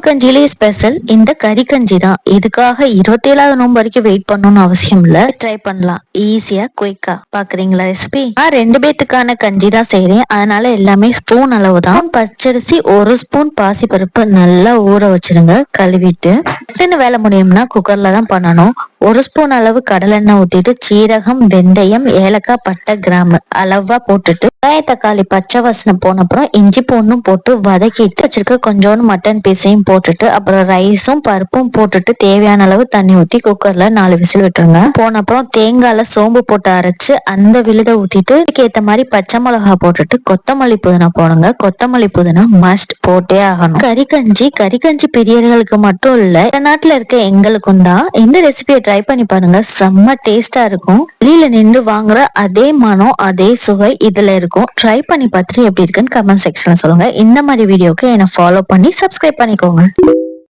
கஞ்சியிலே special இந்த கறி கஞ்சி தான். இதுக்காக 27வது நோன்பு வரைக்கும் வெயிட் பண்ணணும்னு அவசியம் இல்ல. ட்ரை பண்ணலாம் ஈஸியா குயிக்கா. பாக்குறீங்களா ரெசிபி? நான் 2 பேத்துக்கான கஞ்சி தான் செய்றேன். அதனால எல்லாமே ஸ்பூன் அளவு தான். பச்சரிசி 1 ஸ்பூன், பாசிப்பருப்பு நல்லா ஊற வச்சிருங்க கழுவிட்டு. வேலை முடியும்னா குக்கர்ல தான் பண்ணணும். 1 ஸ்பூன் அளவு கடலெண்ணெய் ஊத்திட்டு சீரகம், வெந்தயம், ஏலக்காய், பட்டை, கிராம்பு அளவா போட்டுட்டு தக்காளி பச்சை வாசனை போன அப்புறம் இஞ்சி பூண்டும் போட்டு வதக்கிட்டு வச்சிருக்க கொஞ்சோண்டு மட்டன் பீஸையும் போட்டுட்டு அப்புறம் ரைஸும் பருப்பும் போட்டுட்டு தேவையான அளவு தண்ணி ஊத்தி குக்கர்ல 4 விசில் விட்டுருங்க. போன அப்புறம் தேங்காயில சோம்பு போட்டு அரைச்சு அந்த விழுத ஊத்திட்டு ஏத்த மாதிரி பச்சை மிளகா போட்டுட்டு கொத்தமல்லி புதினா போடுங்க. கொத்தமல்லி புதினா மஸ்ட் போட்டே ஆகணும். கறிக்கஞ்சி பிரியர்களுக்கு மட்டும் இல்ல, நாட்டுல இருக்க எங்களுக்கும் தான். இந்த ரெசிபியை ட்ரை பண்ணி பாருங்க, செம்ம டேஸ்டா இருக்கும். வெளியில நின்று வாங்குற அதே மனம் அதே சுவை இதுல இருக்கும். ட்ரை பண்ணி பார்த்துட்டு எப்படி இருக்குன்னு கமெண்ட் செக்ஷன்ல சொல்லுங்க. இந்த மாதிரி வீடியோக்கு என்ன ஃபாலோ பண்ணி சப்ஸ்கிரைப் பண்ணிக்கோங்க.